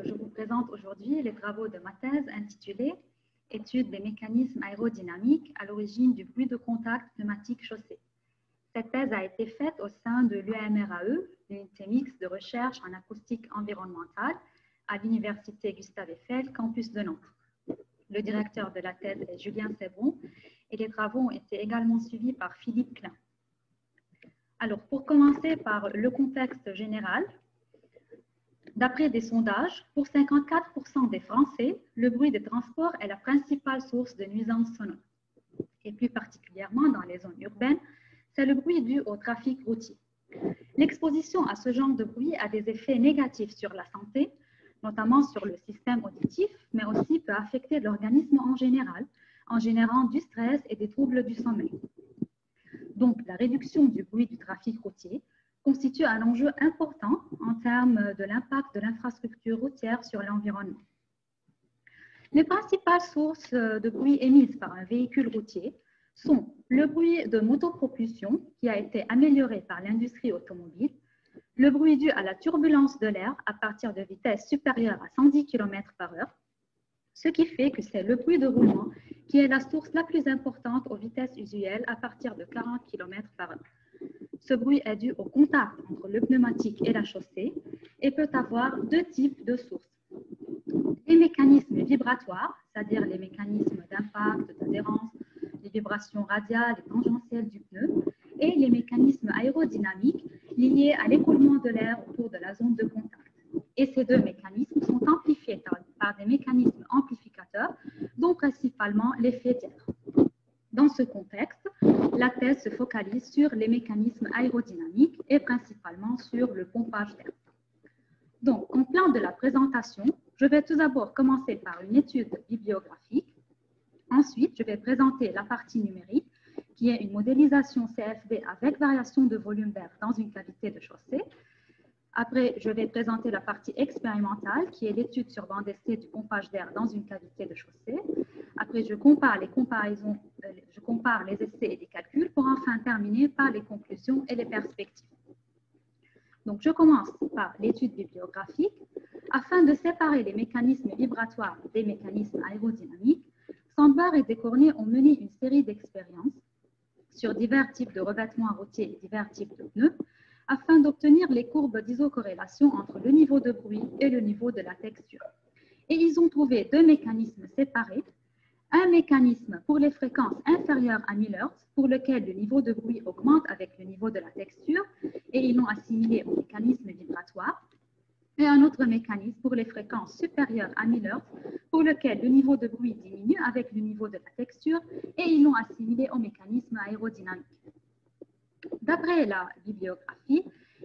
je vous présente aujourd'hui les travaux de ma thèse intitulée « Étude des mécanismes aérodynamiques à l'origine du bruit de contact pneumatique chaussée ». Cette thèse a été faite au sein de l'UAMRAE, l'unité mixte de recherche en acoustique environnementale à l'Université Gustave Eiffel, campus de Nantes. Le directeur de la thèse est Julien Sebron et les travaux ont été également suivis par Philippe Klein. Alors, pour commencer par le contexte général, d'après des sondages, pour 54% des Français, le bruit des transports est la principale source de nuisances sonores. Et plus particulièrement dans les zones urbaines, c'est le bruit dû au trafic routier. L'exposition à ce genre de bruit a des effets négatifs sur la santé, notamment sur le système auditif, mais aussi peut affecter l'organisme en général, en générant du stress et des troubles du sommeil. Donc, la réduction du bruit du trafic routier constitue un enjeu important en termes de l'impact de l'infrastructure routière sur l'environnement. Les principales sources de bruit émises par un véhicule routier sont le bruit de motopropulsion qui a été amélioré par l'industrie automobile, le bruit dû à la turbulence de l'air à partir de vitesses supérieures à 110 km/h, ce qui fait que c'est le bruit de roulement qui est la source la plus importante aux vitesses usuelles à partir de 40 km/h. Ce bruit est dû au contact entre le pneumatique et la chaussée et peut avoir deux types de sources. Les mécanismes vibratoires, c'est-à-dire les mécanismes d'impact, d'adhérence, les vibrations radiales et tangentielles du pneu, et les mécanismes aérodynamiques liés à l'écoulement de l'air autour de la zone de contact. Et ces deux mécanismes sont amplifiés par des mécanismes amplificateurs, dont principalement l'effet d'air. Dans ce contexte, la thèse se focalise sur les mécanismes aérodynamiques et principalement sur le pompage d'air. Donc, en plan de la présentation, je vais tout d'abord commencer par une étude bibliographique. Ensuite, je vais présenter la partie numérique, qui est une modélisation CFD avec variation de volume d'air dans une cavité de chaussée. Après, je vais présenter la partie expérimentale, qui est l'étude sur bande d'essai du pompage d'air dans une cavité de chaussée. Après, je compare les essais et les calculs pour enfin terminer par les conclusions et les perspectives. Donc, je commence par l'étude bibliographique. Afin de séparer les mécanismes vibratoires des mécanismes aérodynamiques, Sandberg et Decornier ont mené une série d'expériences sur divers types de revêtements routiers et divers types de pneus afin d'obtenir les courbes d'isocorrélation entre le niveau de bruit et le niveau de la texture. Et ils ont trouvé deux mécanismes séparés. Un mécanisme pour les fréquences inférieures à 1000 Hz, pour lequel le niveau de bruit augmente avec le niveau de la texture, et ils l'ont assimilé au mécanisme vibratoire. Et un autre mécanisme pour les fréquences supérieures à 1000 Hz, pour lequel le niveau de bruit diminue avec le niveau de la texture, et ils l'ont assimilé au mécanisme aérodynamique. D'après la bibliographie,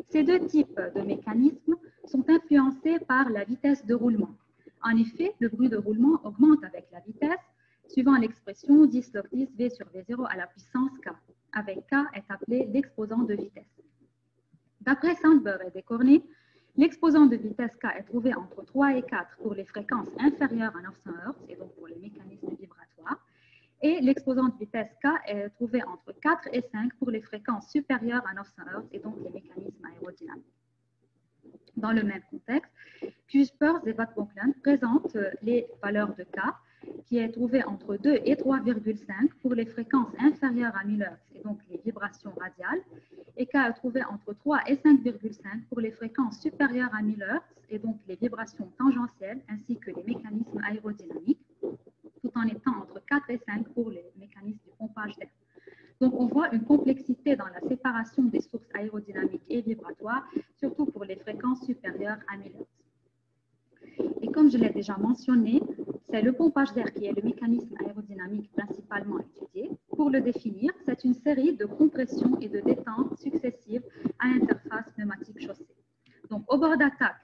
ces deux types de mécanismes sont influencés par la vitesse de roulement. En effet, le bruit de roulement augmente avec la vitesse, suivant l'expression 10 log 10 V sur V0 à la puissance K, avec K est appelé l'exposant de vitesse. D'après Sandberg et Decornier, l'exposant de vitesse K est trouvé entre 3 et 4 pour les fréquences inférieures à 900 Hz, et donc pour les mécanismes vibratoires, et l'exposant de vitesse K est trouvé entre 4 et 5 pour les fréquences supérieures à 900 Hz, et donc les mécanismes aérodynamiques. Dans le même contexte, Kuipers et Van Bockelen présentent les valeurs de K, qui est trouvé entre 2 et 3,5 pour les fréquences inférieures à 1000 Hz, et donc les vibrations radiales, et K est trouvé entre 3 et 5,5 pour les fréquences supérieures à 1000 Hz, et donc les vibrations tangentielles, ainsi que les mécanismes aérodynamiques, tout en étant entre 4 et 5 pour les mécanismes du pompage d'air. Donc, on voit une complexité dans la séparation des sources aérodynamiques et vibratoires, surtout pour les fréquences supérieures à 1000 Hz. Et comme je l'ai déjà mentionné, c'est le pompage d'air qui est le mécanisme aérodynamique principalement étudié. Pour le définir, c'est une série de compressions et de détentes successives à l'interface pneumatique-chaussée. Donc, au bord d'attaque,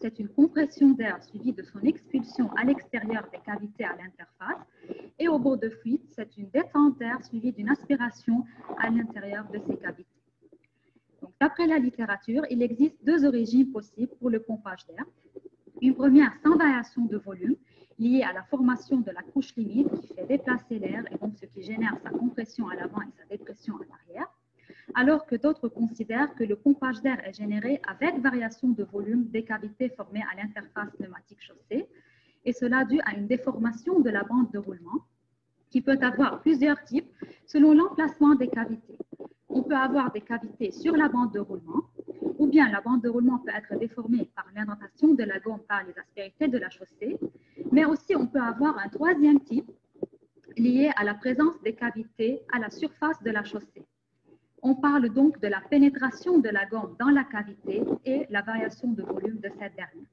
c'est une compression d'air suivie de son expulsion à l'extérieur des cavités à l'interface. Et au bord de fuite, c'est une détente d'air suivie d'une aspiration à l'intérieur de ces cavités. D'après la littérature, il existe deux origines possibles pour le pompage d'air. Une première sans variation de volume, liée à la formation de la couche limite qui fait déplacer l'air et donc ce qui génère sa compression à l'avant et sa dépression à l'arrière. alors que d'autres considèrent que le pompage d'air est généré avec variation de volume des cavités formées à l'interface pneumatique-chaussée, et cela dû à une déformation de la bande de roulement qui peut avoir plusieurs types selon l'emplacement des cavités. On peut avoir des cavités sur la bande de roulement, ou bien la bande de roulement peut être déformée par l'indentation de la gomme par les aspérités de la chaussée, mais aussi on peut avoir un troisième type lié à la présence des cavités à la surface de la chaussée. On parle donc de la pénétration de la gomme dans la cavité et la variation de volume de cette dernière.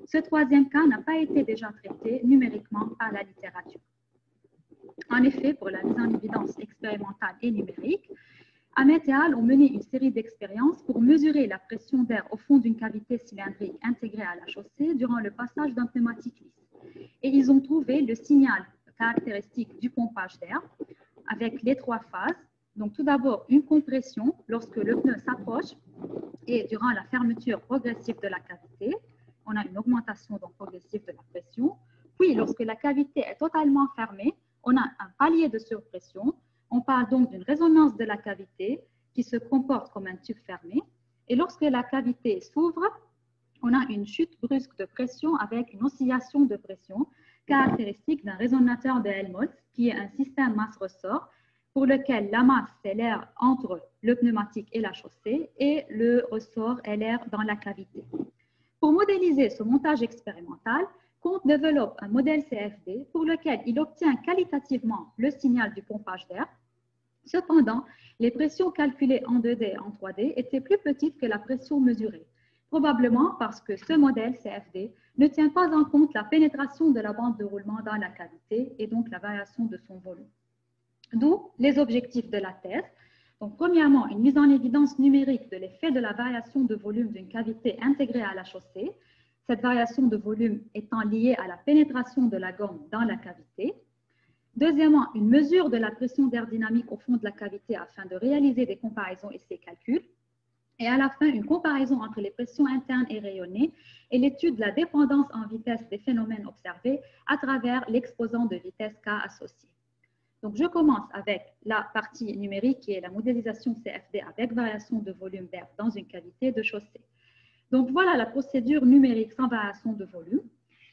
Ce troisième cas n'a pas été déjà traité numériquement par la littérature. En effet, pour la mise en évidence expérimentale et numérique, Ahmet et al. Ont mené une série d'expériences pour mesurer la pression d'air au fond d'une cavité cylindrique intégrée à la chaussée durant le passage d'un pneumatique lisse. Et ils ont trouvé le signal caractéristique du pompage d'air avec les trois phases. Donc, tout d'abord, une compression lorsque le pneu s'approche et durant la fermeture progressive de la cavité, on a une augmentation donc progressive de la pression. Puis, lorsque la cavité est totalement fermée, on a un palier de surpression. On parle donc d'une résonance de la cavité qui se comporte comme un tube fermé. Et lorsque la cavité s'ouvre, on a une chute brusque de pression avec une oscillation de pression caractéristique d'un résonateur de Helmholtz, qui est un système masse-ressort pour lequel la masse, c'est l'air entre le pneumatique et la chaussée, et le ressort est l'air dans la cavité. Pour modéliser ce montage expérimental, Comte développe un modèle CFD pour lequel il obtient qualitativement le signal du pompage d'air. Cependant, les pressions calculées en 2D et en 3D étaient plus petites que la pression mesurée, probablement parce que ce modèle CFD ne tient pas en compte la pénétration de la bande de roulement dans la cavité et donc la variation de son volume. D'où les objectifs de la thèse. Donc, premièrement, une mise en évidence numérique de l'effet de la variation de volume d'une cavité intégrée à la chaussée, cette variation de volume étant liée à la pénétration de la gomme dans la cavité. Deuxièmement, une mesure de la pression d'air dynamique au fond de la cavité afin de réaliser des comparaisons et ces calculs. Et à la fin, une comparaison entre les pressions internes et rayonnées et l'étude de la dépendance en vitesse des phénomènes observés à travers l'exposant de vitesse K associé. Donc, je commence avec la partie numérique qui est la modélisation CFD avec variation de volume d'air dans une cavité de chaussée. Donc, voilà la procédure numérique sans variation de volume.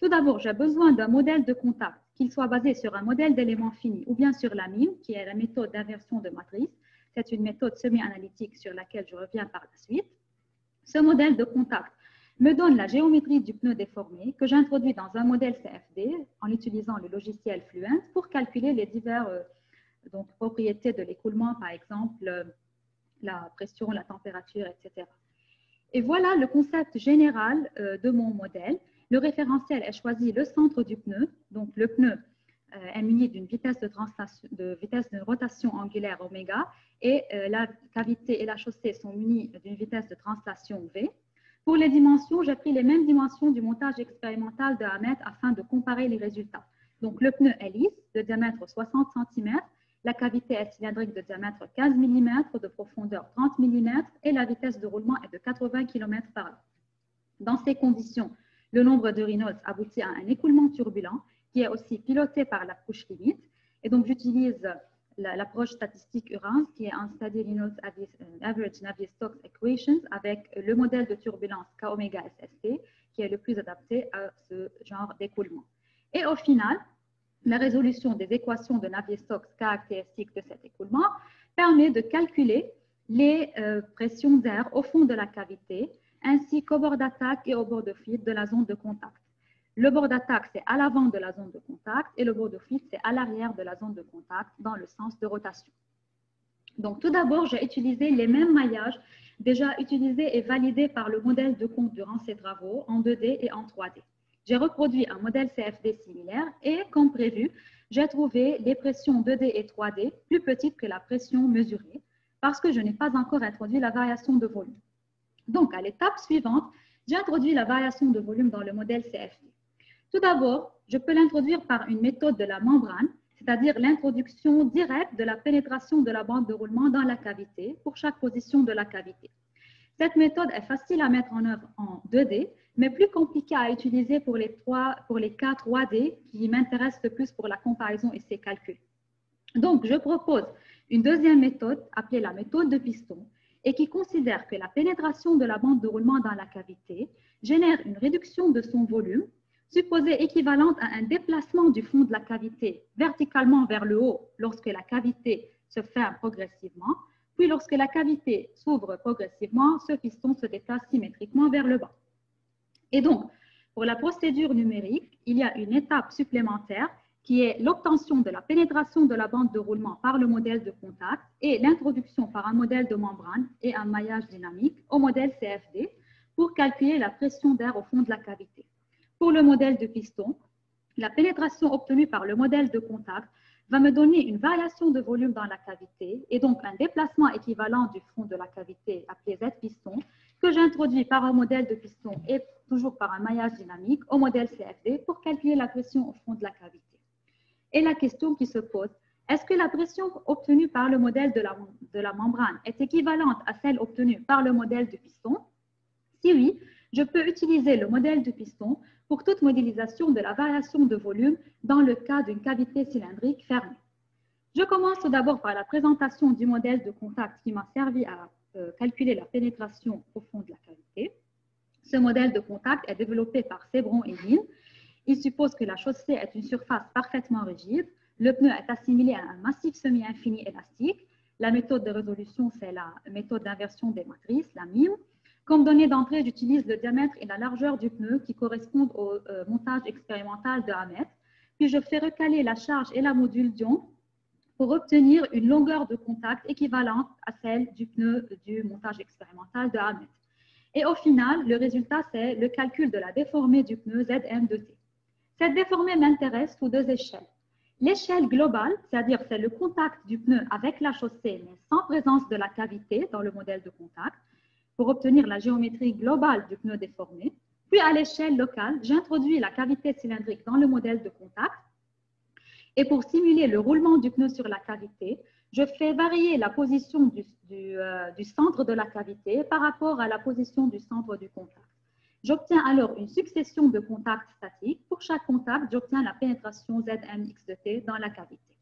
Tout d'abord, j'ai besoin d'un modèle de contact, qu'il soit basé sur un modèle d'éléments finis ou bien sur la MIME, qui est la méthode d'inversion de matrice. C'est une méthode semi-analytique sur laquelle je reviens par la suite. Ce modèle de contact me donne la géométrie du pneu déformé que j'introduis dans un modèle CFD en utilisant le logiciel Fluent pour calculer les diverses propriétés de l'écoulement, par exemple la pression, la température, etc. Et voilà le concept général de mon modèle. Le référentiel est choisi le centre du pneu. Donc, le pneu est muni d'une vitesse de rotation angulaire oméga et la cavité et la chaussée sont munies d'une vitesse de translation V. Pour les dimensions, j'ai pris les mêmes dimensions du montage expérimental de Ahmet afin de comparer les résultats. Donc, le pneu est lisse, de diamètre 60 cm, la cavité est cylindrique de diamètre 15 mm, de profondeur 30 mm et la vitesse de roulement est de 80 km/h. Dans ces conditions, le nombre de Reynolds aboutit à un écoulement turbulent qui est aussi piloté par la couche limite. Et donc, j'utilise l'approche statistique Urans qui est un Steady Reynolds Average Navier-Stokes Equations avec le modèle de turbulence K-oméga SST qui est le plus adapté à ce genre d'écoulement. Et au final, la résolution des équations de Navier-Stokes caractéristiques de cet écoulement permet de calculer les pressions d'air au fond de la cavité ainsi qu'au bord d'attaque et au bord de fuite de la zone de contact. Le bord d'attaque, c'est à l'avant de la zone de contact et le bord de fuite, c'est à l'arrière de la zone de contact dans le sens de rotation. Donc, tout d'abord, j'ai utilisé les mêmes maillages déjà utilisés et validés par le modèle de Comte durant ses travaux en 2D et en 3D. J'ai reproduit un modèle CFD similaire et, comme prévu, j'ai trouvé les pressions 2D et 3D plus petites que la pression mesurée parce que je n'ai pas encore introduit la variation de volume. Donc, à l'étape suivante, j'ai introduit la variation de volume dans le modèle CFD. Tout d'abord, je peux l'introduire par une méthode de la membrane, c'est-à-dire l'introduction directe de la pénétration de la bande de roulement dans la cavité pour chaque position de la cavité. Cette méthode est facile à mettre en œuvre en 2D, mais plus compliquée à utiliser pour les cas 3D qui m'intéressent le plus pour la comparaison et ses calculs. Donc, je propose une deuxième méthode appelée la méthode de piston et qui considère que la pénétration de la bande de roulement dans la cavité génère une réduction de son volume, supposée équivalente à un déplacement du fond de la cavité verticalement vers le haut lorsque la cavité se ferme progressivement, puis lorsque la cavité s'ouvre progressivement, ce piston se déplace symétriquement vers le bas. Et donc, pour la procédure numérique, il y a une étape supplémentaire qui est l'obtention de la pénétration de la bande de roulement par le modèle de contact et l'introduction par un modèle de membrane et un maillage dynamique au modèle CFD pour calculer la pression d'air au fond de la cavité. Pour le modèle de piston, la pénétration obtenue par le modèle de contact va me donner une variation de volume dans la cavité et donc un déplacement équivalent du fond de la cavité appelé Z-piston que j'introduis par un modèle de piston et toujours par un maillage dynamique au modèle CFD pour calculer la pression au fond de la cavité. Et la question qui se pose, est-ce que la pression obtenue par le modèle de la membrane est équivalente à celle obtenue par le modèle du piston? Si oui, je peux utiliser le modèle du piston pour toute modélisation de la variation de volume dans le cas d'une cavité cylindrique fermée. Je commence tout d'abord par la présentation du modèle de contact qui m'a servi à calculer la pénétration au fond de la cavité. Ce modèle de contact est développé par Sebron et Lin. Il suppose que la chaussée est une surface parfaitement rigide. Le pneu est assimilé à un massif semi-infini élastique. La méthode de résolution, c'est la méthode d'inversion des matrices, la MIM. Comme donnée d'entrée, j'utilise le diamètre et la largeur du pneu qui correspondent au montage expérimental de Hamet. Puis je fais recaler la charge et la module d'ion pour obtenir une longueur de contact équivalente à celle du pneu du montage expérimental de Hamet. Et au final, le résultat, c'est le calcul de la déformée du pneu Zm de T. Cette déformée m'intéresse sous deux échelles. L'échelle globale, c'est-à-dire c'est le contact du pneu avec la chaussée, mais sans présence de la cavité dans le modèle de contact, pour obtenir la géométrie globale du pneu déformé. Puis à l'échelle locale, j'introduis la cavité cylindrique dans le modèle de contact. Et pour simuler le roulement du pneu sur la cavité, je fais varier la position du centre de la cavité par rapport à la position du centre du contact. J'obtiens alors une succession de contacts statiques. Pour chaque contact, j'obtiens la pénétration Zmx de T dans la cavité.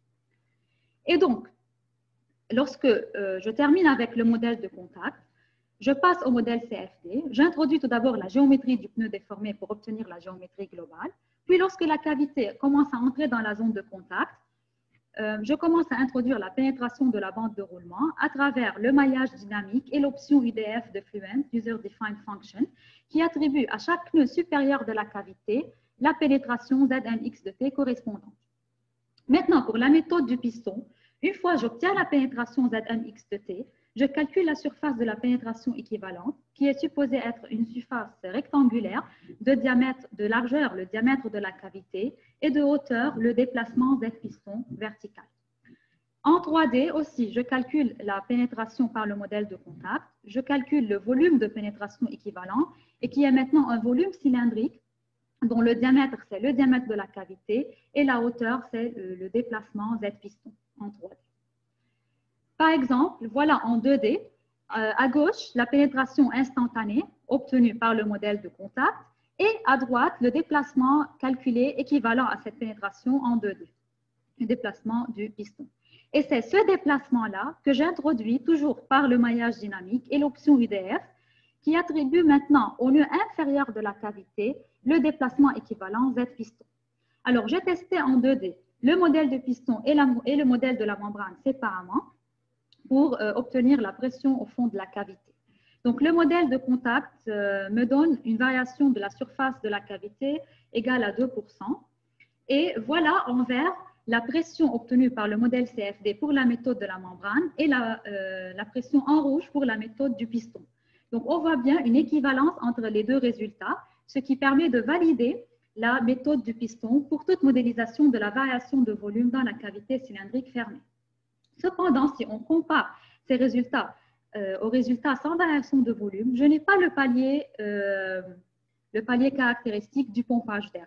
Et donc, lorsque je termine avec le modèle de contact, je passe au modèle CFD. J'introduis tout d'abord la géométrie du pneu déformé pour obtenir la géométrie globale. Puis, lorsque la cavité commence à entrer dans la zone de contact, je commence à introduire la pénétration de la bande de roulement à travers le maillage dynamique et l'option UDF de Fluent, User Defined Function, qui attribue à chaque pneu supérieur de la cavité la pénétration Zmx de T correspondante. Maintenant, pour la méthode du piston, une fois que j'obtiens la pénétration Zmx de T, je calcule la surface de la pénétration équivalente, qui est supposée être une surface rectangulaire de diamètre, de largeur, le diamètre de la cavité, et de hauteur, le déplacement Z-piston vertical. En 3D aussi, je calcule la pénétration par le modèle de contact, je calcule le volume de pénétration équivalent, et qui est maintenant un volume cylindrique, dont le diamètre, c'est le diamètre de la cavité, et la hauteur, c'est le déplacement Z-piston en 3D. Par exemple, voilà en 2D, à gauche, la pénétration instantanée obtenue par le modèle de contact et à droite, le déplacement calculé équivalent à cette pénétration en 2D, le déplacement du piston. Et c'est ce déplacement-là que j'introduis toujours par le maillage dynamique et l'option UDF qui attribue maintenant au nœud inférieur de la cavité le déplacement équivalent Z-piston. Alors, j'ai testé en 2D le modèle de piston et le modèle de la membrane séparément pour obtenir la pression au fond de la cavité. Donc, le modèle de contact me donne une variation de la surface de la cavité égale à 2%. Et voilà en vert la pression obtenue par le modèle CFD pour la méthode de la membrane et la pression en rouge pour la méthode du piston. Donc, on voit bien une équivalence entre les deux résultats, ce qui permet de valider la méthode du piston pour toute modélisation de la variation de volume dans la cavité cylindrique fermée. Cependant, si on compare ces résultats aux résultats sans variation de volume, je n'ai pas le palier caractéristique du pompage d'air.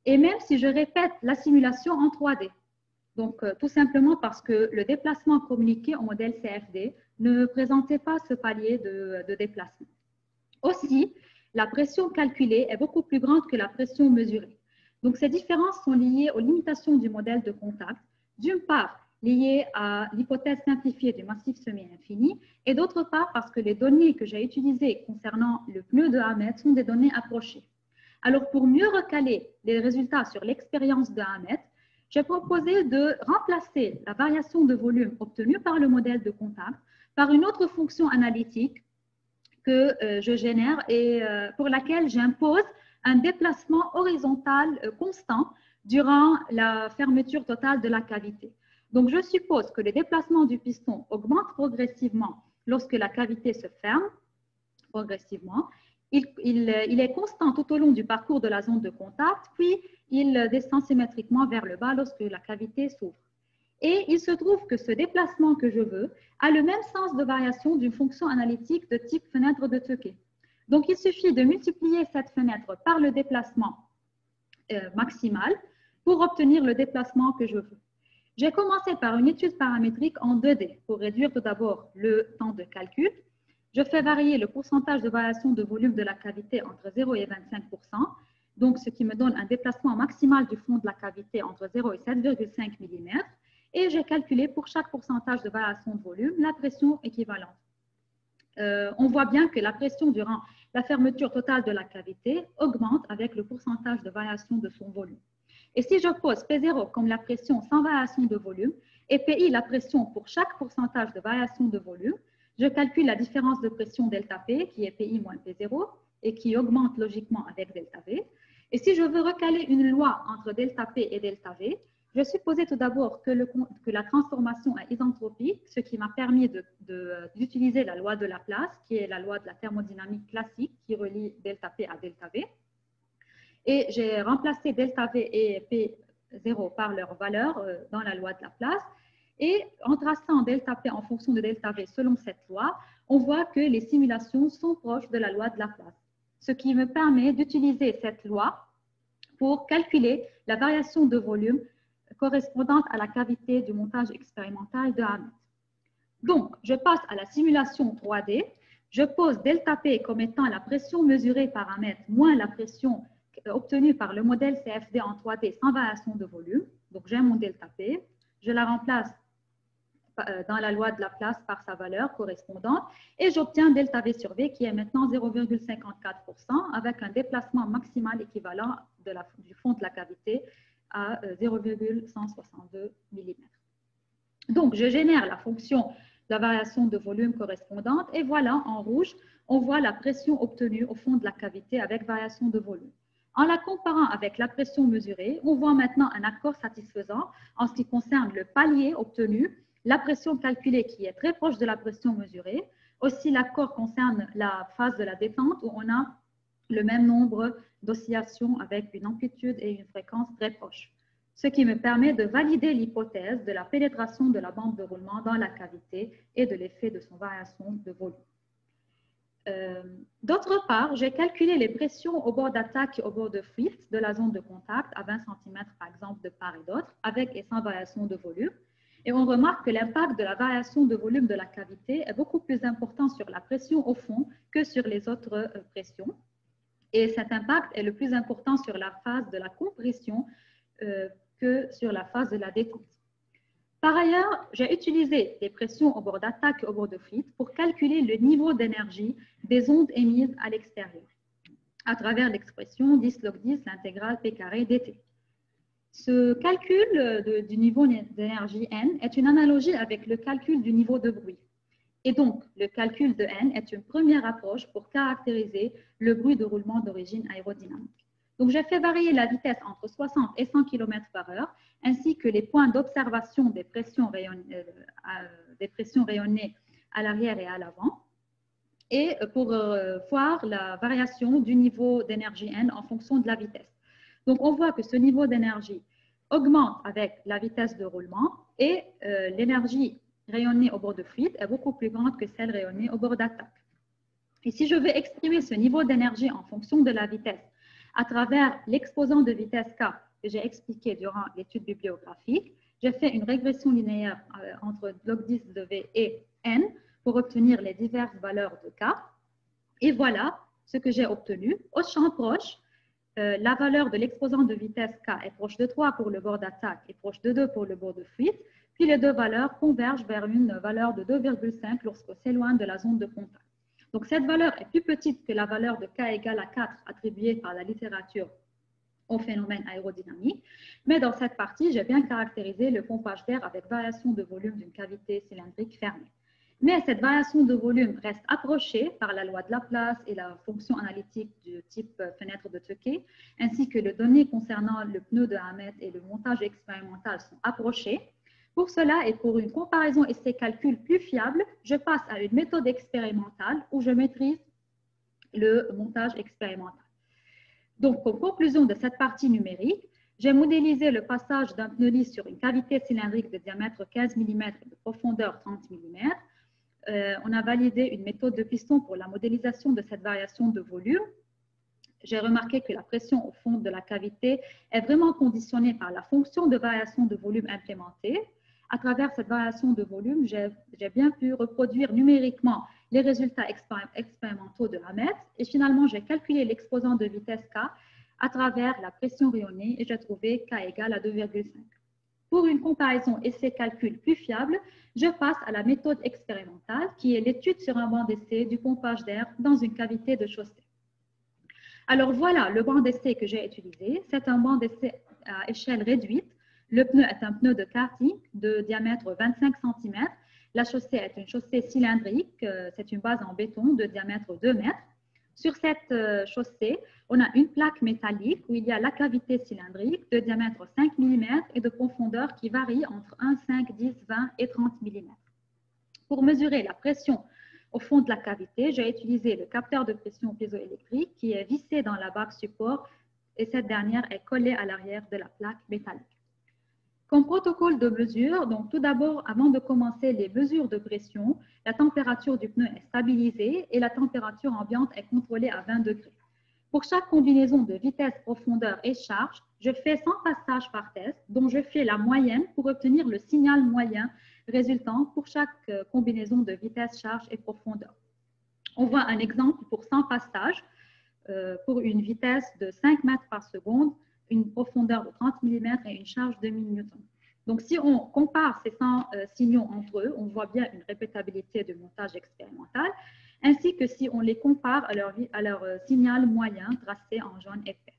Et même si je répète la simulation en 3D, donc tout simplement parce que le déplacement communiqué au modèle CFD ne présentait pas ce palier de déplacement. Aussi, la pression calculée est beaucoup plus grande que la pression mesurée. Donc ces différences sont liées aux limitations du modèle de contact. D'une part, liées à l'hypothèse simplifiée du massif semi-infini, et d'autre part parce que les données que j'ai utilisées concernant le pneu de Hammett sont des données approchées. Alors, pour mieux recaler les résultats sur l'expérience de Hammett, j'ai proposé de remplacer la variation de volume obtenue par le modèle de contact par une autre fonction analytique que je génère et pour laquelle j'impose un déplacement horizontal constant durant la fermeture totale de la cavité. Donc, je suppose que le déplacement du piston augmente progressivement lorsque la cavité se ferme, progressivement. Il est constant tout au long du parcours de la zone de contact, puis il descend symétriquement vers le bas lorsque la cavité s'ouvre. Et il se trouve que ce déplacement que je veux a le même sens de variation d'une fonction analytique de type fenêtre de Tukey. Donc, il suffit de multiplier cette fenêtre par le déplacement maximal pour obtenir le déplacement que je veux. J'ai commencé par une étude paramétrique en 2D pour réduire tout d'abord le temps de calcul. Je fais varier le pourcentage de variation de volume de la cavité entre 0 et 25%, donc ce qui me donne un déplacement maximal du fond de la cavité entre 0 et 7,5 mm. Et j'ai calculé pour chaque pourcentage de variation de volume la pression équivalente. On voit bien que la pression durant la fermeture totale de la cavité augmente avec le pourcentage de variation de son volume. Et si je pose P0 comme la pression sans variation de volume et PI la pression pour chaque pourcentage de variation de volume, je calcule la différence de pression ΔP qui est PI moins P0 et qui augmente logiquement avec ΔV. Et si je veux recaler une loi entre ΔP et ΔV, je supposais tout d'abord que la transformation est isentropique, ce qui m'a permis d'utiliser la loi de Laplace, qui est la loi de la thermodynamique classique qui relie ΔP à ΔV. Et j'ai remplacé ΔV et P0 par leur valeur dans la loi de Laplace. Et en traçant ΔP en fonction de ΔV selon cette loi, on voit que les simulations sont proches de la loi de Laplace, ce qui me permet d'utiliser cette loi pour calculer la variation de volume correspondante à la cavité du montage expérimental de Hammett. Donc, je passe à la simulation 3D. Je pose ΔP comme étant la pression mesurée par Hammett moins la pression obtenue par le modèle CFD en 3D sans variation de volume. Donc, j'ai mon ΔP. Je la remplace dans la loi de Laplace par sa valeur correspondante et j'obtiens ΔV sur V qui est maintenant 0,54% avec un déplacement maximal équivalent du fond de la cavité à 0,162 mm. Donc, je génère la fonction de la variation de volume correspondante et voilà, en rouge, on voit la pression obtenue au fond de la cavité avec variation de volume. En la comparant avec la pression mesurée, on voit maintenant un accord satisfaisant en ce qui concerne le palier obtenu, la pression calculée qui est très proche de la pression mesurée. Aussi, l'accord concerne la phase de la détente où on a le même nombre d'oscillations avec une amplitude et une fréquence très proches, ce qui me permet de valider l'hypothèse de la pénétration de la bande de roulement dans la cavité et de l'effet de son variation de volume. D'autre part, j'ai calculé les pressions au bord d'attaque et au bord de fuite de la zone de contact à 20 cm par exemple de part et d'autre, avec et sans variation de volume. Et on remarque que l'impact de la variation de volume de la cavité est beaucoup plus important sur la pression au fond que sur les autres pressions. Et cet impact est le plus important sur la phase de la compression que sur la phase de la détente. Par ailleurs, j'ai utilisé les pressions au bord d'attaque et au bord de fuite pour calculer le niveau d'énergie des ondes émises à l'extérieur à travers l'expression 10 log 10 l'intégrale P carré dt. Ce calcul du niveau d'énergie N est une analogie avec le calcul du niveau de bruit. Et donc, le calcul de N est une première approche pour caractériser le bruit de roulement d'origine aérodynamique. Donc, j'ai fait varier la vitesse entre 60 et 100 km/h, ainsi que les points d'observation des pressions rayonnées à l'arrière et à l'avant, et pour voir la variation du niveau d'énergie N en fonction de la vitesse. Donc, on voit que ce niveau d'énergie augmente avec la vitesse de roulement et l'énergie rayonnée au bord de fuite est beaucoup plus grande que celle rayonnée au bord d'attaque. Et si je veux exprimer ce niveau d'énergie en fonction de la vitesse à travers l'exposant de vitesse K que j'ai expliqué durant l'étude bibliographique, j'ai fait une régression linéaire entre log 10 de V et N pour obtenir les diverses valeurs de K. Et voilà ce que j'ai obtenu. Au champ proche, la valeur de l'exposant de vitesse K est proche de 3 pour le bord d'attaque et proche de 2 pour le bord de fuite. puis les deux valeurs convergent vers une valeur de 2,5 lorsqu'on s'éloigne de la zone de contact. Donc, cette valeur est plus petite que la valeur de K égale à 4 attribuée par la littérature au phénomène aérodynamique, mais dans cette partie, j'ai bien caractérisé le pompage d'air avec variation de volume d'une cavité cylindrique fermée. Mais cette variation de volume reste approchée par la loi de Laplace et la fonction analytique du type fenêtre de Tukey, ainsi que les données concernant le pneu de Hammett et le montage expérimental sont approchées. Pour cela et pour une comparaison essai-calcul plus fiable, je passe à une méthode expérimentale où je maîtrise le montage expérimental. Donc, en conclusion de cette partie numérique, j'ai modélisé le passage d'un pneu lisse sur une cavité cylindrique de diamètre 15 mm et de profondeur 30 mm. On a validé une méthode de piston pour la modélisation de cette variation de volume. J'ai remarqué que la pression au fond de la cavité est vraiment conditionnée par la fonction de variation de volume implémentée. À travers cette variation de volume, j'ai bien pu reproduire numériquement les résultats expérimentaux de Hammett et finalement, j'ai calculé l'exposant de vitesse K à travers la pression rayonnée et j'ai trouvé K égale à 2,5. Pour une comparaison essai-calcul plus fiable, je passe à la méthode expérimentale qui est l'étude sur un banc d'essai du pompage d'air dans une cavité de chaussée. Alors voilà le banc d'essai que j'ai utilisé. C'est un banc d'essai à échelle réduite. Le pneu est un pneu de karting de diamètre 25 cm. La chaussée est une chaussée cylindrique. C'est une base en béton de diamètre 2 mètres. Sur cette chaussée, on a une plaque métallique où il y a la cavité cylindrique de diamètre 5 mm et de profondeur qui varie entre 1, 5, 10, 20 et 30 mm. Pour mesurer la pression au fond de la cavité, j'ai utilisé le capteur de pression piézoélectrique qui est vissé dans la bague support et cette dernière est collée à l'arrière de la plaque métallique. Comme protocole de mesure, donc tout d'abord, avant de commencer les mesures de pression, la température du pneu est stabilisée et la température ambiante est contrôlée à 20 degrés. Pour chaque combinaison de vitesse, profondeur et charge, je fais 100 passages par test, dont je fais la moyenne pour obtenir le signal moyen résultant pour chaque combinaison de vitesse, charge et profondeur. On voit un exemple pour 100 passages pour une vitesse de 5 mètres par seconde, une profondeur de 30 mm et une charge de 1000 Newton. Donc, si on compare ces 100 signaux entre eux, on voit bien une répétabilité de montage expérimental, ainsi que si on les compare à leur signal moyen tracé en jaune épais.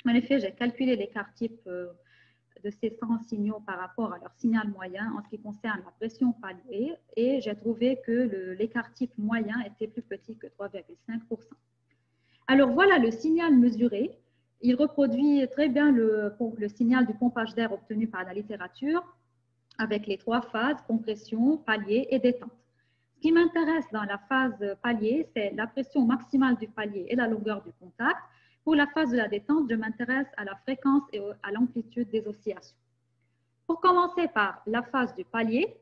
En effet, j'ai calculé l'écart type de ces 100 signaux par rapport à leur signal moyen en ce qui concerne la pression palier et j'ai trouvé que l'écart type moyen était plus petit que 3,5%. Alors voilà le signal mesuré. Il reproduit très bien le signal du pompage d'air obtenu par la littérature avec les 3 phases, compression, palier et détente. Ce qui m'intéresse dans la phase palier, c'est la pression maximale du palier et la longueur du contact. Pour la phase de la détente, je m'intéresse à la fréquence et à l'amplitude des oscillations. Pour commencer par la phase du palier,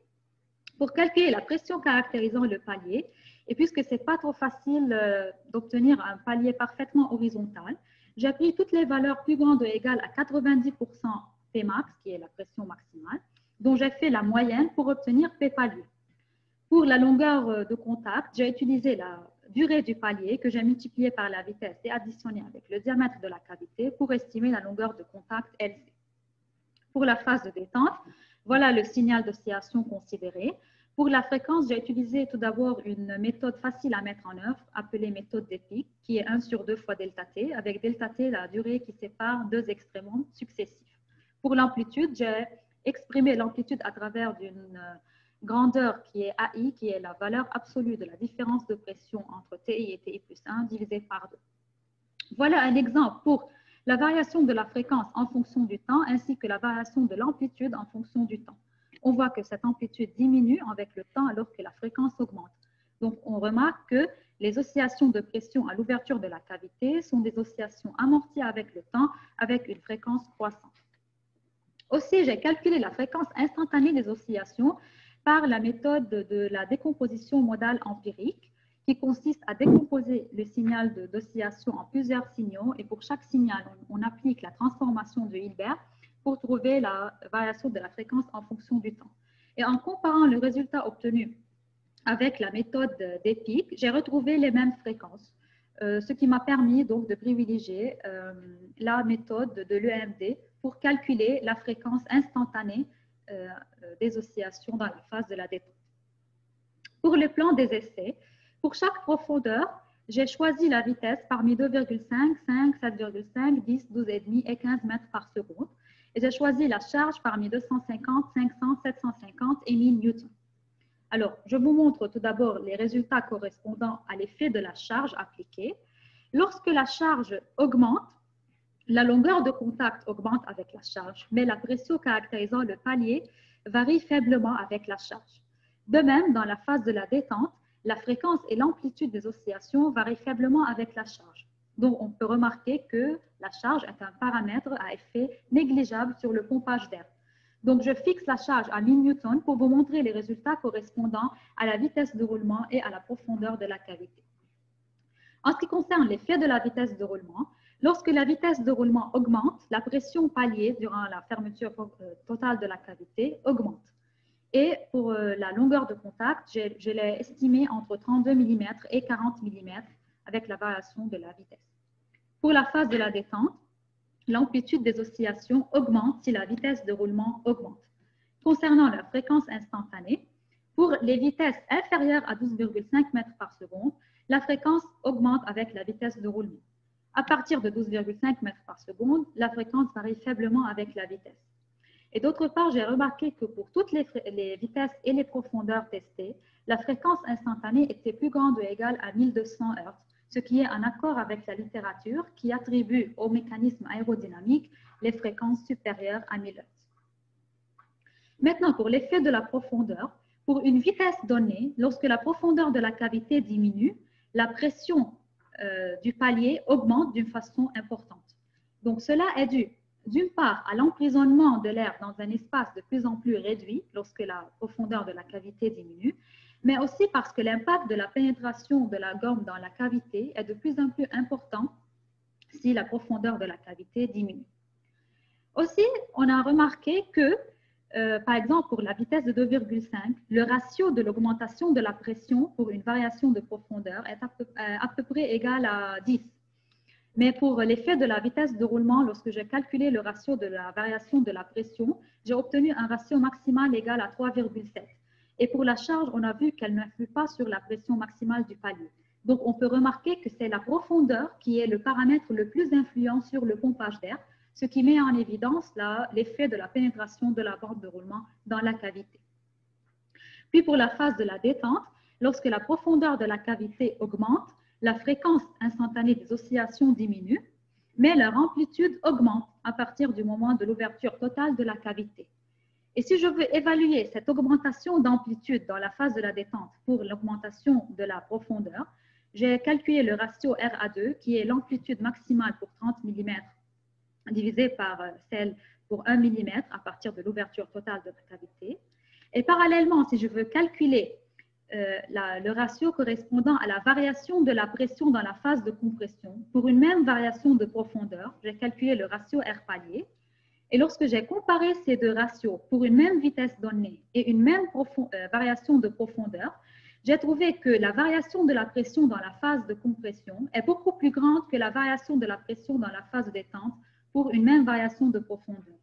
pour calculer la pression caractérisant le palier, et puisque ce n'est pas trop facile d'obtenir un palier parfaitement horizontal, j'ai pris toutes les valeurs plus grandes ou égales à 90% Pmax, qui est la pression maximale, dont j'ai fait la moyenne pour obtenir P palier. Pour la longueur de contact, j'ai utilisé la durée du palier que j'ai multiplié par la vitesse et additionné avec le diamètre de la cavité pour estimer la longueur de contact LC. Pour la phase de détente, voilà le signal d'oscillation considéré. Pour la fréquence, j'ai utilisé tout d'abord une méthode facile à mettre en œuvre, appelée méthode des pics, qui est 1 sur 2 fois delta t, avec delta t la durée qui sépare 2 extrémums successifs. Pour l'amplitude, j'ai exprimé l'amplitude à travers d'une grandeur qui est AI, qui est la valeur absolue de la différence de pression entre TI et TI plus 1 divisé par 2. Voilà un exemple pour la variation de la fréquence en fonction du temps ainsi que la variation de l'amplitude en fonction du temps. On voit que cette amplitude diminue avec le temps alors que la fréquence augmente. Donc, on remarque que les oscillations de pression à l'ouverture de la cavité sont des oscillations amorties avec le temps avec une fréquence croissante. Aussi, j'ai calculé la fréquence instantanée des oscillations par la méthode de la décomposition modale empirique qui consiste à décomposer le signal d'oscillation en plusieurs signaux et pour chaque signal, on applique la transformation de Hilbert pour trouver la variation de la fréquence en fonction du temps. Et en comparant le résultat obtenu avec la méthode des pics, j'ai retrouvé les mêmes fréquences, ce qui m'a permis donc de privilégier la méthode de l'EMD pour calculer la fréquence instantanée des oscillations dans la phase de la détente. Pour le plan des essais, pour chaque profondeur, j'ai choisi la vitesse parmi 2,5, 5, 7,5, 10, 12,5 et 15 mètres par seconde. Et j'ai choisi la charge parmi 250, 500, 750 et 1000 newtons. Alors, je vous montre tout d'abord les résultats correspondant à l'effet de la charge appliquée. Lorsque la charge augmente, la longueur de contact augmente avec la charge, mais la pression caractérisant le palier varie faiblement avec la charge. De même, dans la phase de la détente, la fréquence et l'amplitude des oscillations varient faiblement avec la charge. Donc, on peut remarquer que la charge est un paramètre à effet négligeable sur le pompage d'air. Donc, je fixe la charge à 1000 newtons pour vous montrer les résultats correspondant à la vitesse de roulement et à la profondeur de la cavité. En ce qui concerne l'effet de la vitesse de roulement, lorsque la vitesse de roulement augmente, la pression palier durant la fermeture totale de la cavité augmente. Et pour la longueur de contact, je l'ai estimée entre 32 mm et 40 mm avec la variation de la vitesse. Pour la phase de la détente, l'amplitude des oscillations augmente si la vitesse de roulement augmente. Concernant la fréquence instantanée, pour les vitesses inférieures à 12,5 mètres par seconde, la fréquence augmente avec la vitesse de roulement. À partir de 12,5 mètres par seconde, la fréquence varie faiblement avec la vitesse. Et d'autre part, j'ai remarqué que pour toutes les vitesses et les profondeurs testées, la fréquence instantanée était plus grande ou égale à 1200 Hz, ce qui est en accord avec la littérature qui attribue au mécanisme aérodynamique les fréquences supérieures à 1000 Hz. Maintenant, pour l'effet de la profondeur, pour une vitesse donnée, lorsque la profondeur de la cavité diminue, la pression du palier augmente d'une façon importante. Donc, cela est dû, d'une part, à l'emprisonnement de l'air dans un espace de plus en plus réduit lorsque la profondeur de la cavité diminue, mais aussi parce que l'impact de la pénétration de la gomme dans la cavité est de plus en plus important si la profondeur de la cavité diminue. Aussi, on a remarqué que, par exemple, pour la vitesse de 2,5, le ratio de l'augmentation de la pression pour une variation de profondeur est à peu près égal à 10. Mais pour l'effet de la vitesse de roulement, lorsque j'ai calculé le ratio de la variation de la pression, j'ai obtenu un ratio maximal égal à 3,7. Et pour la charge, on a vu qu'elle n'influe pas sur la pression maximale du palier. Donc, on peut remarquer que c'est la profondeur qui est le paramètre le plus influent sur le pompage d'air, ce qui met en évidence l'effet de la pénétration de la bande de roulement dans la cavité. Puis pour la phase de la détente, lorsque la profondeur de la cavité augmente, la fréquence instantanée des oscillations diminue, mais leur amplitude augmente à partir du moment de l'ouverture totale de la cavité. Et si je veux évaluer cette augmentation d'amplitude dans la phase de la détente pour l'augmentation de la profondeur, j'ai calculé le ratio RA2, qui est l'amplitude maximale pour 30 mm divisé par celle pour 1 mm à partir de l'ouverture totale de la cavité. Et parallèlement, si je veux calculer le ratio correspondant à la variation de la pression dans la phase de compression, pour une même variation de profondeur, j'ai calculé le ratio R palier. Et lorsque j'ai comparé ces deux ratios pour une même vitesse donnée et une même variation de profondeur, j'ai trouvé que la variation de la pression dans la phase de compression est beaucoup plus grande que la variation de la pression dans la phase de détente pour une même variation de profondeur.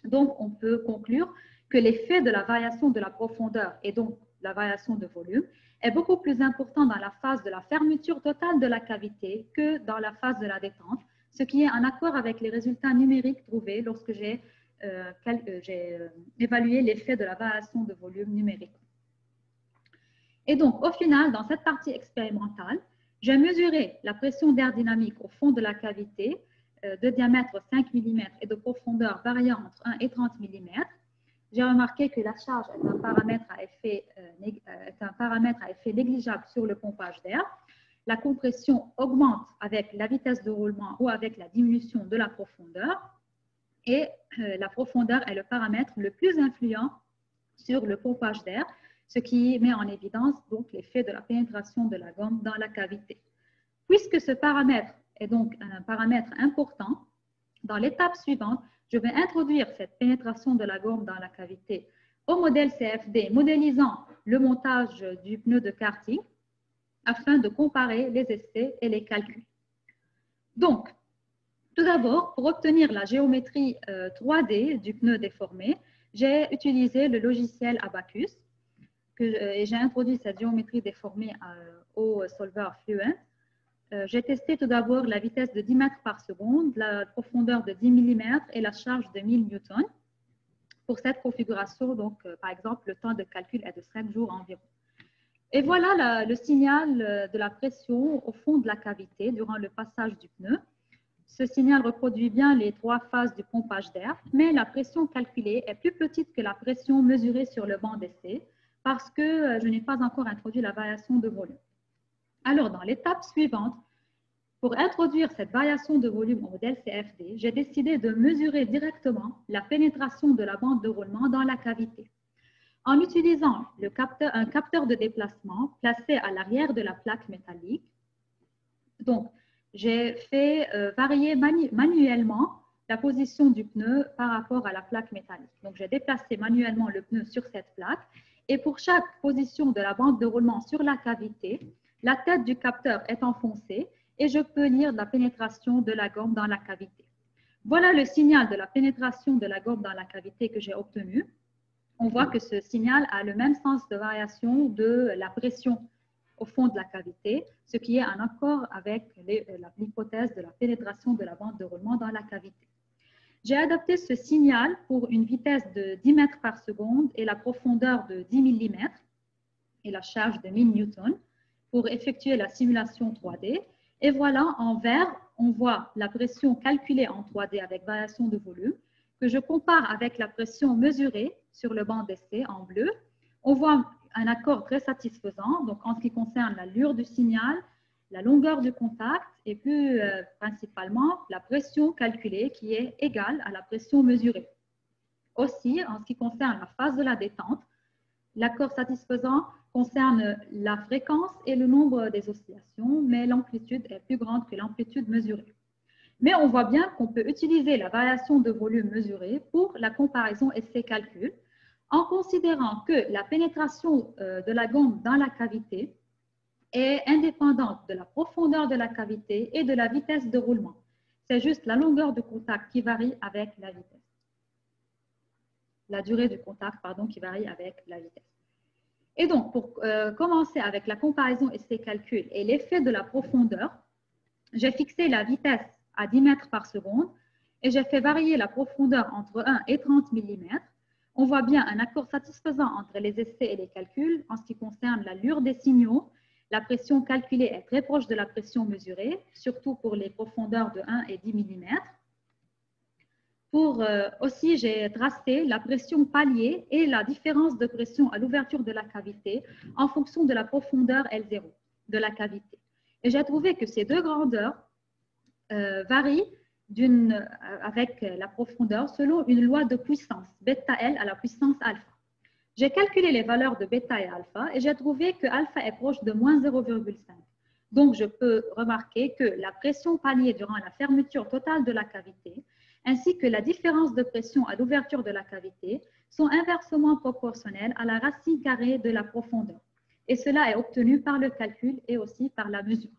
Donc, on peut conclure que l'effet de la variation de la profondeur et donc la variation de volume est beaucoup plus important dans la phase de la fermeture totale de la cavité que dans la phase de la détente, ce qui est en accord avec les résultats numériques trouvés lorsque j'ai évalué l'effet de la variation de volume numérique. Et donc, au final, dans cette partie expérimentale, j'ai mesuré la pression d'air dynamique au fond de la cavité de diamètre 5 mm et de profondeur variant entre 1 et 30 mm. J'ai remarqué que la charge est un paramètre à effet négligeable sur le pompage d'air. La compression augmente avec la vitesse de roulement ou avec la diminution de la profondeur. Et la profondeur est le paramètre le plus influent sur le pompage d'air, ce qui met en évidence donc l'effet de la pénétration de la gomme dans la cavité. Puisque ce paramètre est donc un paramètre important, dans l'étape suivante, je vais introduire cette pénétration de la gomme dans la cavité au modèle CFD, modélisant le montage du pneu de karting afin de comparer les essais et les calculs. Donc, tout d'abord, pour obtenir la géométrie 3D du pneu déformé, j'ai utilisé le logiciel Abacus et j'ai introduit cette géométrie déformée au solveur Fluent. J'ai testé tout d'abord la vitesse de 10 mètres par seconde, la profondeur de 10 mm et la charge de 1000 newtons. Pour cette configuration, donc, par exemple, le temps de calcul est de 5 jours environ. Et voilà le signal de la pression au fond de la cavité durant le passage du pneu. Ce signal reproduit bien les 3 phases du pompage d'air, mais la pression calculée est plus petite que la pression mesurée sur le banc d'essai parce que je n'ai pas encore introduit la variation de volume. Alors, dans l'étape suivante, pour introduire cette variation de volume au modèle CFD, j'ai décidé de mesurer directement la pénétration de la bande de roulement dans la cavité. En utilisant un capteur de déplacement placé à l'arrière de la plaque métallique, donc j'ai fait varier manuellement la position du pneu par rapport à la plaque métallique. Donc j'ai déplacé manuellement le pneu sur cette plaque et pour chaque position de la bande de roulement sur la cavité, la tête du capteur est enfoncée et je peux lire la pénétration de la gomme dans la cavité. Voilà le signal de la pénétration de la gomme dans la cavité que j'ai obtenu. On voit que ce signal a le même sens de variation de la pression au fond de la cavité, ce qui est en accord avec l'hypothèse de la pénétration de la bande de roulement dans la cavité. J'ai adapté ce signal pour une vitesse de 10 mètres par seconde et la profondeur de 10 mm et la charge de 1000 newtons pour effectuer la simulation 3D. Et voilà, en vert, on voit la pression calculée en 3D avec variation de volume, que je compare avec la pression mesurée sur le banc d'essai en bleu. On voit un accord très satisfaisant, donc en ce qui concerne l'allure du signal, la longueur du contact et plus principalement la pression calculée qui est égale à la pression mesurée. Aussi, en ce qui concerne la phase de la détente, l'accord satisfaisant concerne la fréquence et le nombre des oscillations, mais l'amplitude est plus grande que l'amplitude mesurée. Mais on voit bien qu'on peut utiliser la variation de volume mesurée pour la comparaison essai-calcul en considérant que la pénétration de la gomme dans la cavité est indépendante de la profondeur de la cavité et de la vitesse de roulement. C'est juste la longueur de contact qui varie avec la vitesse. La durée du contact, pardon, qui varie avec la vitesse. Et donc, pour commencer avec la comparaison essai-calcul et l'effet de la profondeur, j'ai fixé la vitesse à 10 mètres par seconde et j'ai fait varier la profondeur entre 1 et 30 mm. On voit bien un accord satisfaisant entre les essais et les calculs en ce qui concerne l'allure des signaux. La pression calculée est très proche de la pression mesurée, surtout pour les profondeurs de 1 et 10 mm. Aussi, j'ai tracé la pression palier et la différence de pression à l'ouverture de la cavité en fonction de la profondeur L0 de la cavité. Et j'ai trouvé que ces deux grandeurs varient avec la profondeur selon une loi de puissance, bêta L à la puissance alpha. J'ai calculé les valeurs de bêta et alpha et j'ai trouvé que alpha est proche de moins 0,5. Donc, je peux remarquer que la pression palier durant la fermeture totale de la cavité ainsi que la différence de pression à l'ouverture de la cavité sont inversement proportionnelles à la racine carrée de la profondeur. Et cela est obtenu par le calcul et aussi par la mesure.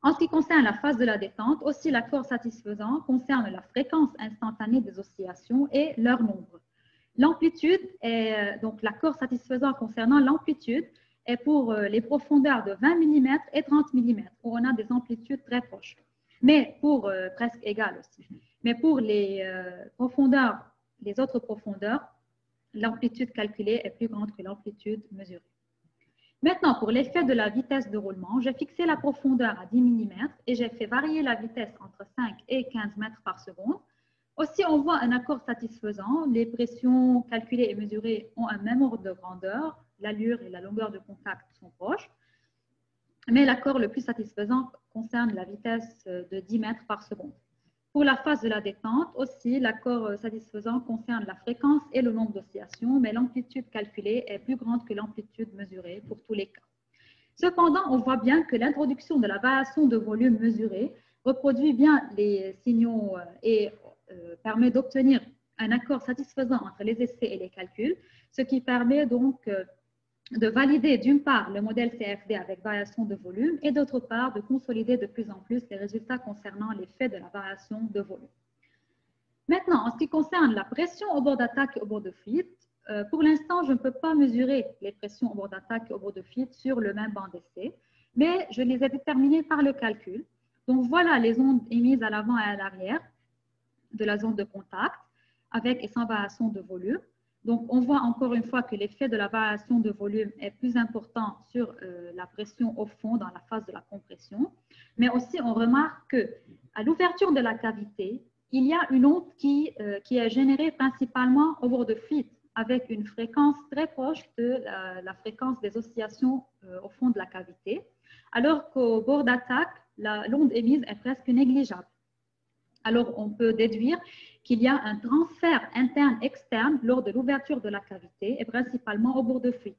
En ce qui concerne la phase de la détente, aussi l'accord satisfaisant concerne la fréquence instantanée des oscillations et leur nombre. L'amplitude est donc l'accord satisfaisant concernant l'amplitude est pour les profondeurs de 20 mm et 30 mm, où on a des amplitudes très proches, mais pour presque égales aussi. Mais pour les autres profondeurs, l'amplitude calculée est plus grande que l'amplitude mesurée. Maintenant, pour l'effet de la vitesse de roulement, j'ai fixé la profondeur à 10 mm et j'ai fait varier la vitesse entre 5 et 15 mètres par seconde. Aussi, on voit un accord satisfaisant. Les pressions calculées et mesurées ont un même ordre de grandeur. L'allure et la longueur de contact sont proches. Mais l'accord le plus satisfaisant concerne la vitesse de 10 mètres par seconde. Pour la phase de la détente, aussi, l'accord satisfaisant concerne la fréquence et le nombre d'oscillations, mais l'amplitude calculée est plus grande que l'amplitude mesurée pour tous les cas. Cependant, on voit bien que l'introduction de la variation de volume mesurée reproduit bien les signaux et permet d'obtenir un accord satisfaisant entre les essais et les calculs, ce qui permet donc de valider d'une part le modèle CFD avec variation de volume et d'autre part de consolider de plus en plus les résultats concernant l'effet de la variation de volume. Maintenant, en ce qui concerne la pression au bord d'attaque et au bord de fuite, pour l'instant, je ne peux pas mesurer les pressions au bord d'attaque et au bord de fuite sur le même banc d'essai, mais je les ai déterminées par le calcul. Donc, voilà les ondes émises à l'avant et à l'arrière de la zone de contact, avec et sans variation de volume. Donc, on voit encore une fois que l'effet de la variation de volume est plus important sur la pression au fond dans la phase de la compression. Mais aussi, on remarque qu'à l'ouverture de la cavité, il y a une onde qui est générée principalement au bord de fuite, avec une fréquence très proche de la fréquence des oscillations au fond de la cavité, alors qu'au bord d'attaque, l'onde émise est presque négligeable. Alors, on peut déduire qu'il y a un transfert interne-externe lors de l'ouverture de la cavité et principalement au bord de fuite.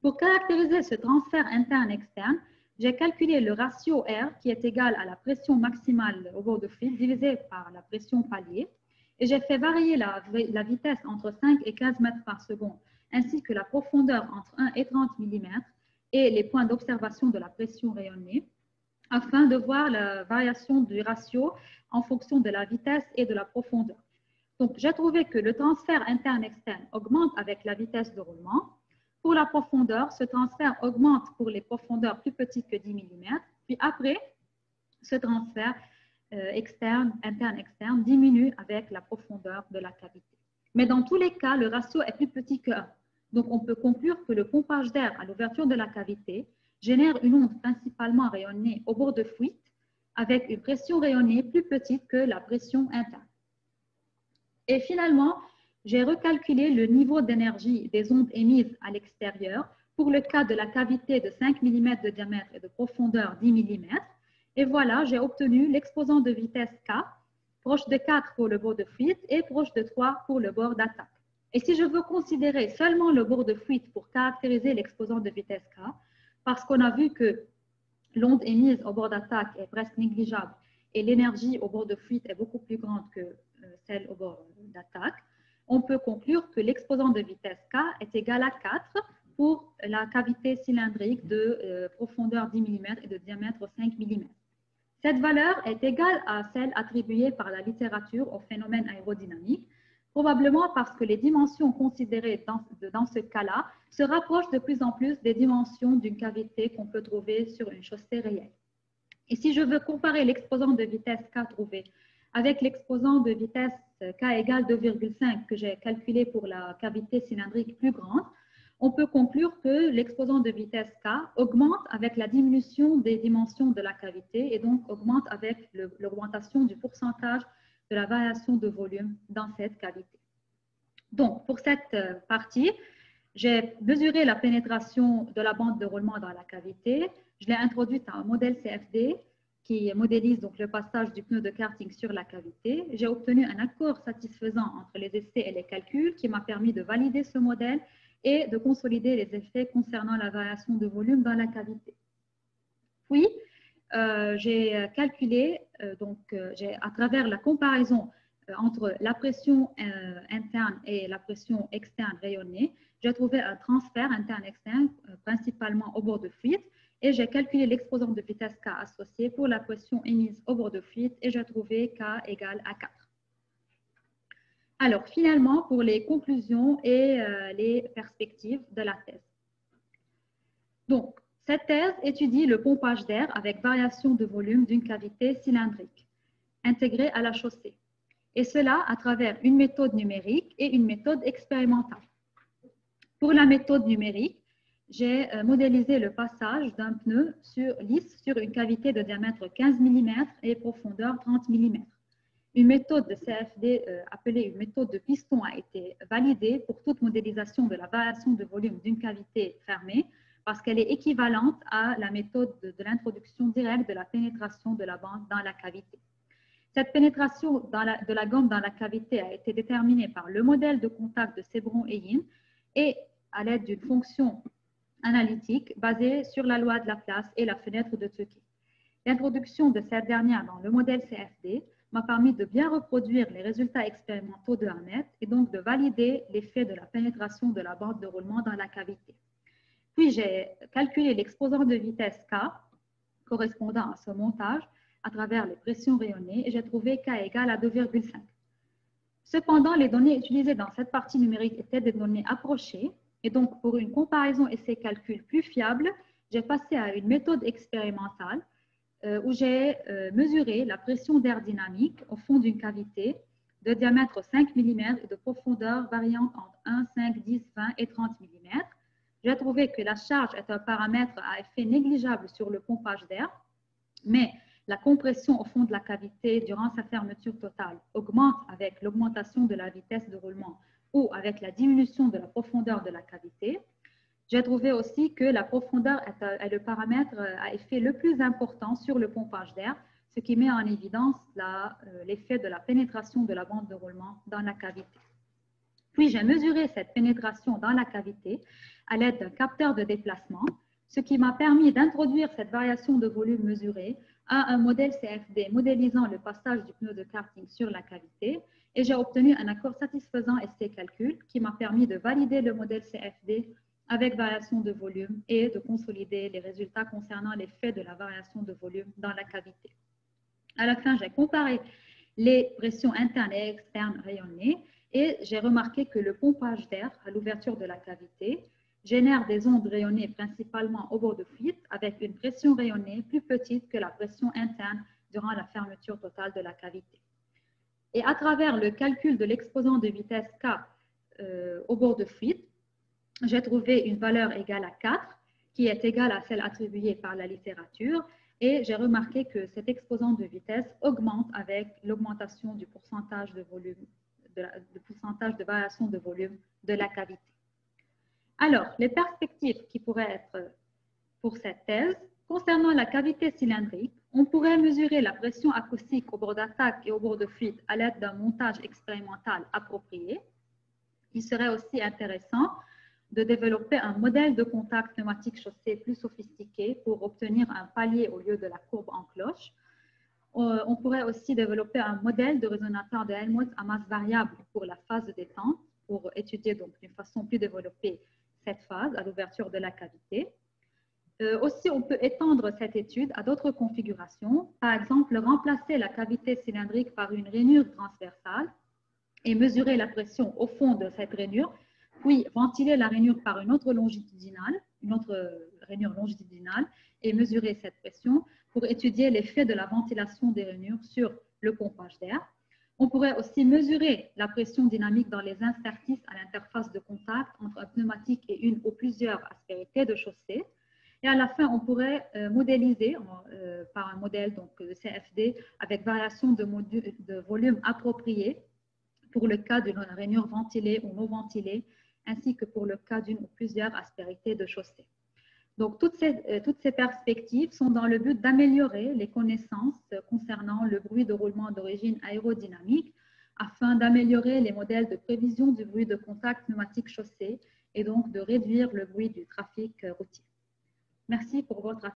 Pour caractériser ce transfert interne-externe, j'ai calculé le ratio R qui est égal à la pression maximale au bord de fuite divisé par la pression palier et j'ai fait varier la vitesse entre 5 et 15 mètres par seconde ainsi que la profondeur entre 1 et 30 mm et les points d'observation de la pression rayonnée afin de voir la variation du ratio en fonction de la vitesse et de la profondeur. Donc, j'ai trouvé que le transfert interne-externe augmente avec la vitesse de roulement. Pour la profondeur, ce transfert augmente pour les profondeurs plus petites que 10 mm. Puis après, ce transfert interne-externe diminue avec la profondeur de la cavité. Mais dans tous les cas, le ratio est plus petit que 1. Donc, on peut conclure que le pompage d'air à l'ouverture de la cavité génère une onde principalement rayonnée au bord de fuite avec une pression rayonnée plus petite que la pression interne. Et finalement, j'ai recalculé le niveau d'énergie des ondes émises à l'extérieur pour le cas de la cavité de 5 mm de diamètre et de profondeur 10 mm. Et voilà, j'ai obtenu l'exposant de vitesse K, proche de 4 pour le bord de fuite et proche de 3 pour le bord d'attaque. Et si je veux considérer seulement le bord de fuite pour caractériser l'exposant de vitesse K, parce qu'on a vu que l'onde émise au bord d'attaque est presque négligeable et l'énergie au bord de fuite est beaucoup plus grande que celle au bord d'attaque, on peut conclure que l'exposant de vitesse K est égal à 4 pour la cavité cylindrique de profondeur 10 mm et de diamètre 5 mm. Cette valeur est égale à celle attribuée par la littérature au phénomène aérodynamique, probablement parce que les dimensions considérées dans ce cas-là se rapprochent de plus en plus des dimensions d'une cavité qu'on peut trouver sur une chaussée réelle. Et si je veux comparer l'exposant de vitesse K trouvé avec l'exposant de vitesse K égale 2,5 que j'ai calculé pour la cavité cylindrique plus grande, on peut conclure que l'exposant de vitesse K augmente avec la diminution des dimensions de la cavité et donc augmente avec l'augmentation du pourcentage de la variation de volume dans cette cavité. Donc, pour cette partie, j'ai mesuré la pénétration de la bande de roulement dans la cavité. Je l'ai introduite à un modèle CFD qui modélise donc le passage du pneu de karting sur la cavité. J'ai obtenu un accord satisfaisant entre les essais et les calculs qui m'a permis de valider ce modèle et de consolider les effets concernant la variation de volume dans la cavité. Puis, j'ai calculé, à travers la comparaison entre la pression interne et la pression externe rayonnée, j'ai trouvé un transfert interne-externe principalement au bord de fuite et j'ai calculé l'exposant de vitesse K associé pour la pression émise au bord de fuite et j'ai trouvé K égale à 4. Alors, finalement, pour les conclusions et les perspectives de la thèse. Donc, cette thèse étudie le pompage d'air avec variation de volume d'une cavité cylindrique intégrée à la chaussée, et cela à travers une méthode numérique et une méthode expérimentale. Pour la méthode numérique, j'ai modélisé le passage d'un pneu lisse sur une cavité de diamètre 15 mm et profondeur 30 mm. Une méthode de CFD appelée une méthode de piston a été validée pour toute modélisation de la variation de volume d'une cavité fermée parce qu'elle est équivalente à la méthode de l'introduction directe de la pénétration de la bande dans la cavité. Cette pénétration de la gomme dans la cavité a été déterminée par le modèle de contact de Sebron et Yin et à l'aide d'une fonction analytique basée sur la loi de Laplace et la fenêtre de Tukey. L'introduction de cette dernière dans le modèle CFD m'a permis de bien reproduire les résultats expérimentaux de Hammett et donc de valider l'effet de la pénétration de la bande de roulement dans la cavité. Puis j'ai calculé l'exposant de vitesse K correspondant à ce montage à travers les pressions rayonnées et j'ai trouvé K égale à 2,5. Cependant, les données utilisées dans cette partie numérique étaient des données approchées. Et donc, pour une comparaison et ces calculs plus fiables, j'ai passé à une méthode expérimentale où j'ai mesuré la pression d'air dynamique au fond d'une cavité de diamètre 5 mm et de profondeur variant entre 1, 5, 10, 20 et 30 mm. J'ai trouvé que la charge est un paramètre à effet négligeable sur le pompage d'air, mais la compression au fond de la cavité durant sa fermeture totale augmente avec l'augmentation de la vitesse de roulement ou avec la diminution de la profondeur de la cavité. J'ai trouvé aussi que la profondeur est le paramètre à effet le plus important sur le pompage d'air, ce qui met en évidence l'effet de la pénétration de la bande de roulement dans la cavité. Puis, j'ai mesuré cette pénétration dans la cavité à l'aide d'un capteur de déplacement, ce qui m'a permis d'introduire cette variation de volume mesurée à un modèle CFD modélisant le passage du pneu de karting sur la cavité, et j'ai obtenu un accord satisfaisant et ces calculs qui m'a permis de valider le modèle CFD avec variation de volume et de consolider les résultats concernant l'effet de la variation de volume dans la cavité. À la fin, j'ai comparé les pressions internes et externes rayonnées et j'ai remarqué que le pompage d'air à l'ouverture de la cavité génère des ondes rayonnées principalement au bord de fuite avec une pression rayonnée plus petite que la pression interne durant la fermeture totale de la cavité. Et à travers le calcul de l'exposant de vitesse K au bord de fuite, j'ai trouvé une valeur égale à 4 qui est égale à celle attribuée par la littérature et j'ai remarqué que cet exposant de vitesse augmente avec l'augmentation du pourcentage de volume, du pourcentage de variation de volume de la cavité. Alors, les perspectives qui pourraient être pour cette thèse, concernant la cavité cylindrique, on pourrait mesurer la pression acoustique au bord d'attaque et au bord de fuite à l'aide d'un montage expérimental approprié. Il serait aussi intéressant de développer un modèle de contact pneumatique chaussé plus sophistiqué pour obtenir un palier au lieu de la courbe en cloche. On pourrait aussi développer un modèle de résonateur de Helmholtz à masse variable pour la phase de détente, pour étudier donc d'une façon plus développée cette phase à l'ouverture de la cavité. Aussi, on peut étendre cette étude à d'autres configurations, par exemple remplacer la cavité cylindrique par une rainure transversale et mesurer la pression au fond de cette rainure, puis ventiler la rainure par une autre rainure longitudinale et mesurer cette pression pour étudier l'effet de la ventilation des rainures sur le pompage d'air. On pourrait aussi mesurer la pression dynamique dans les interstices à l'interface de contact entre un pneumatique et une ou plusieurs aspérités de chaussée. Et à la fin, on pourrait modéliser par un modèle donc, de CFD avec variation de volume appropriée pour le cas d'une rainure ventilée ou non ventilée, ainsi que pour le cas d'une ou plusieurs aspérités de chaussée. Donc, toutes ces perspectives sont dans le but d'améliorer les connaissances concernant le bruit de roulement d'origine aérodynamique afin d'améliorer les modèles de prévision du bruit de contact pneumatique chaussée et donc de réduire le bruit du trafic routier. Merci pour votre attention.